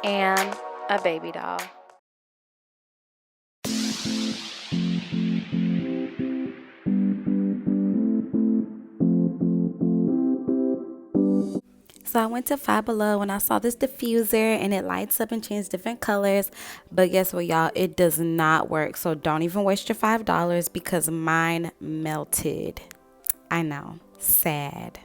and a baby doll. So I went to Five Below and I saw this diffuser and it lights up and changes different colors. But guess what, y'all? It does not work. So don't even waste your $5 because mine melted. I know. Sad.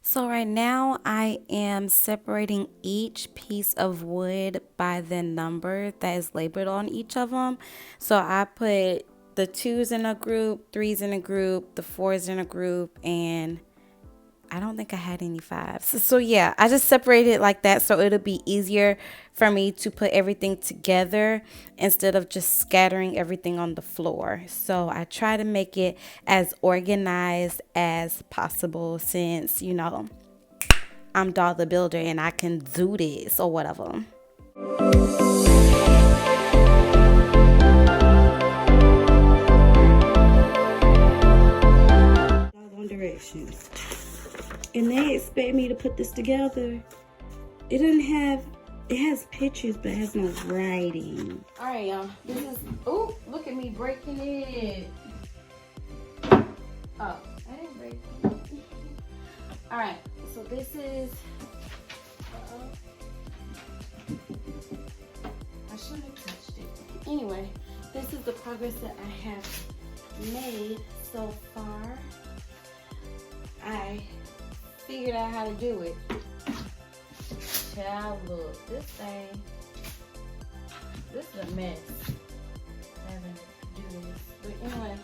So right now I am separating each piece of wood by the number that is labeled on each of them. So I put the 2s in a group, 3s in a group, the 4s in a group, and I don't think I had any 5s. So yeah, I just separated it like that so it'll be easier for me to put everything together instead of just scattering everything on the floor. So I try to make it as organized as possible since, you know, I'm Doll the Builder and I can do this or whatever. Directions. And they expect me to put this together. It doesn't have, it has pictures, but it has no writing. All right, y'all. This is, oh, look at me breaking it. Oh, I didn't break it. All right, so this is, I shouldn't have touched it. Anyway, this is the progress that I have made so far. I figured out how to do it. Child, look, this thing, this is a mess. Having to do this. But anyway,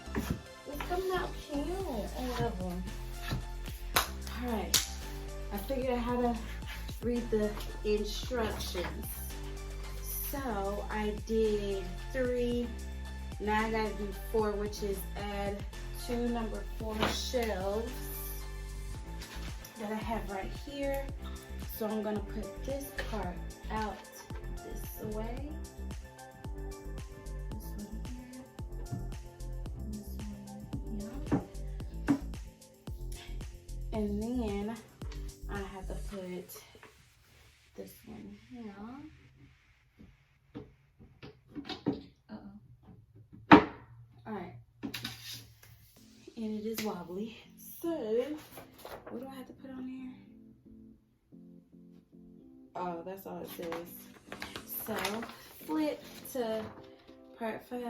it's coming out cute. I love them. Alright, I figured out how to read the instructions. So I did 3. Now I gotta do 4, which is add 2 number 4 shelves that I have right here. So I'm gonna put this part out this way. This one here. This one here. And then I have to put this one here. Uh-oh. Alright. And it is wobbly. So, what do I have to put on there? Oh, that's all it says. So, flip to part 5.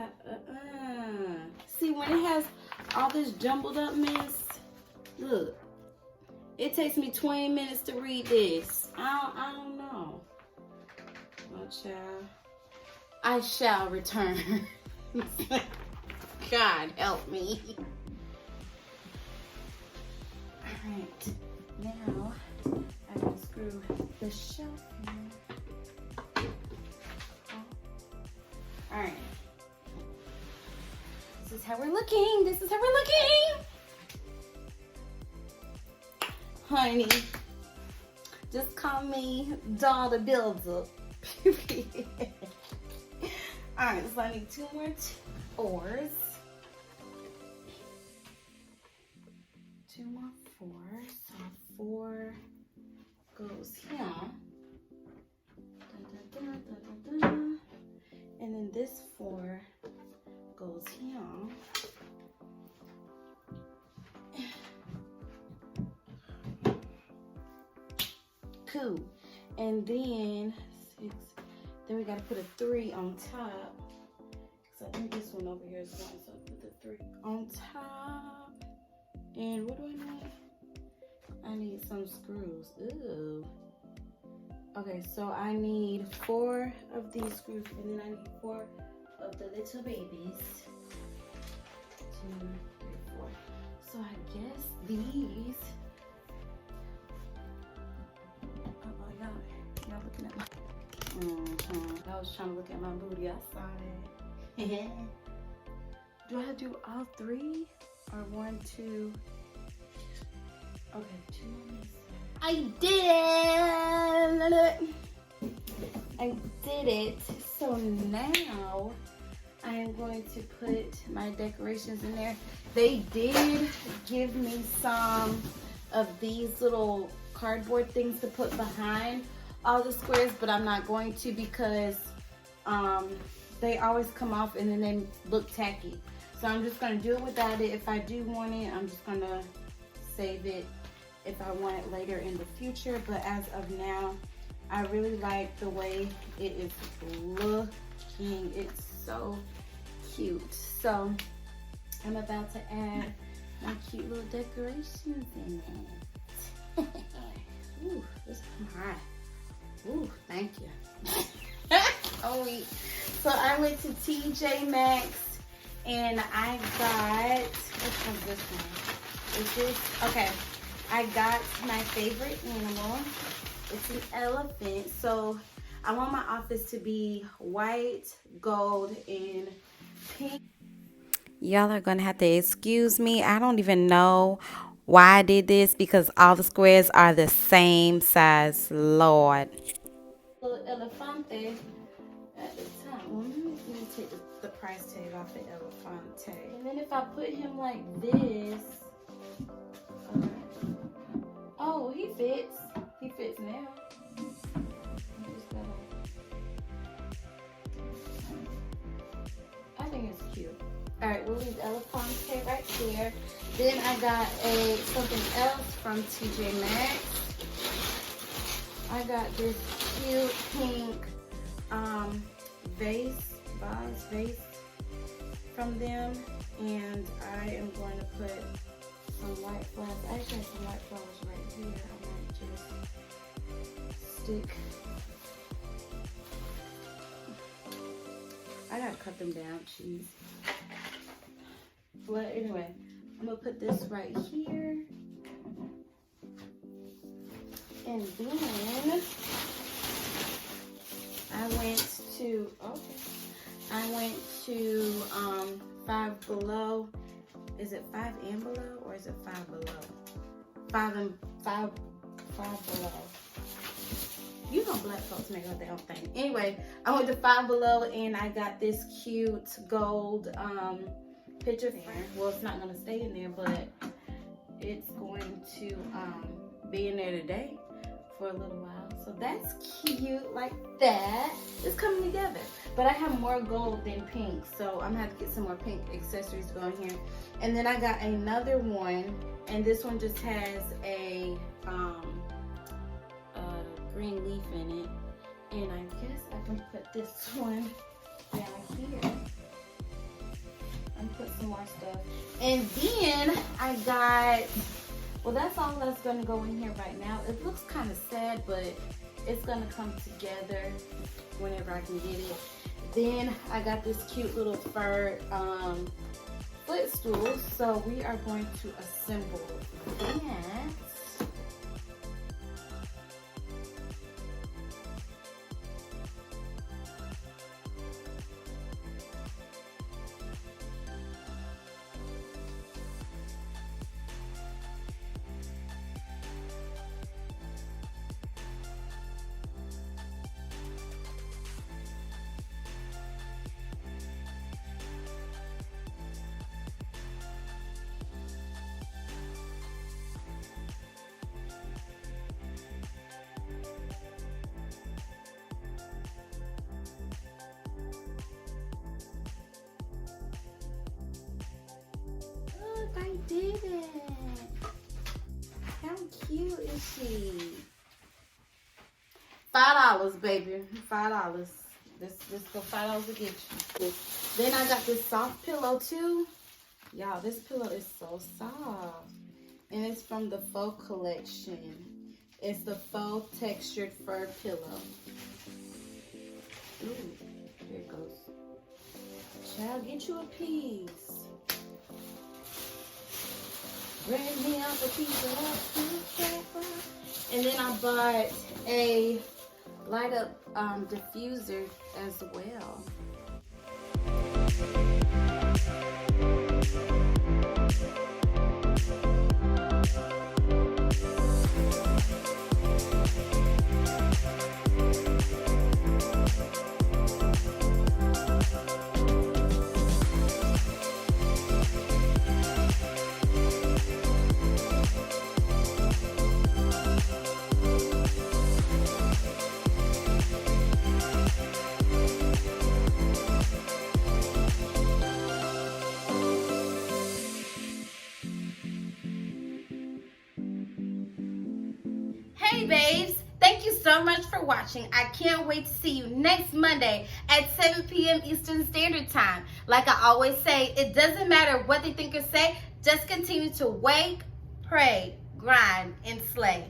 See, when it has all this jumbled up mess, look. It takes me 20 minutes to read this. I don't know. Well, child, I shall return. God help me. Alright, now I can screw the shelf in. Alright. This is how we're looking. This is how we're looking. Honey, just call me Doll the Builder. Alright, so I need 2 more 4s. 2 more 4s. So 4 goes here. Dun, dun, dun, dun, dun, dun. And then this 4 goes here. Cool. And then 6. Then we gotta put a 3 on top. So I think this one over here is going, so put the 3 on top. And what do I need? I need some screws. Ooh. Okay, so I need 4 of these screws, and then I need 4 of the little babies. 2, 3, 4. So I guess these. Y'all looking at my. I was trying to look at my booty. I saw that. Do I do all 3 or 1, 2? Okay, 2 on this. I did it! I did it. So now I am going to put my decorations in there. They did give me some of these little cardboard things to put behind all the squares, but I'm not going to because they always come off and then they look tacky. So I'm just going to do it without it. If I do want it, I'm just going to save it if I want it later in the future. But as of now, I really like the way it is looking. It's so cute. So I'm about to add my cute little decorations in it. Ooh, this is hot. Ooh, thank you. Oh, wait. So I went to TJ Maxx and I got, which one's this one? Is this, okay. I got my favorite animal. It's an elephant. So I want my office to be white, gold, and pink. Y'all are gonna have to excuse me. I don't even know why I did this because all the squares are the same size. Lord. Little elefante at the top. Let me take the price tag off the elefante. And then if I put him like this, oh, he fits. He fits now. I think it's cute. All right, we'll leave elefante right there. Then I got something else from TJ Maxx. I got this cute pink vase from them, and I am going to put some white flowers. I actually have some white flowers right here. I might just stick. I gotta cut them down, jeez. But anyway, I'm gonna put this right here. And then I went to Five Below. Is it 5 and Below or is it 5 Below? 5 Below. You know black folks make up their own thing. Anyway, I went to 5 Below and I got this cute gold picture frame. Well, it's not gonna stay in there, but it's going to be in there today for a little while. So that's cute like that. It's coming together. But I have more gold than pink, so I'm gonna have to get some more pink accessories to go in here. And then I got another one, and this one just has a green leaf in it. And I guess I can put this one down here and put some more stuff. And then I got, well, that's all that's gonna go in here right now. It looks kind of sad, but it's gonna come together whenever I can get it. Then I got this cute little fur footstool. So we are going to assemble that. I did it. How cute is she? $5, baby. $5. This go $5 to get you. Then I got this soft pillow too. Y'all, this pillow is so soft. And it's from the Faux collection. It's the faux textured fur pillow. Ooh, here it goes. Child, get you a piece. Bring me up a piece of that. And then I bought a light up diffuser as well. Hey babes, thank you so much for watching. I can't wait to see you next Monday at 7 p.m. Eastern Standard Time. Like I always say, it doesn't matter what they think or say, just continue to wake, pray, grind, and slay.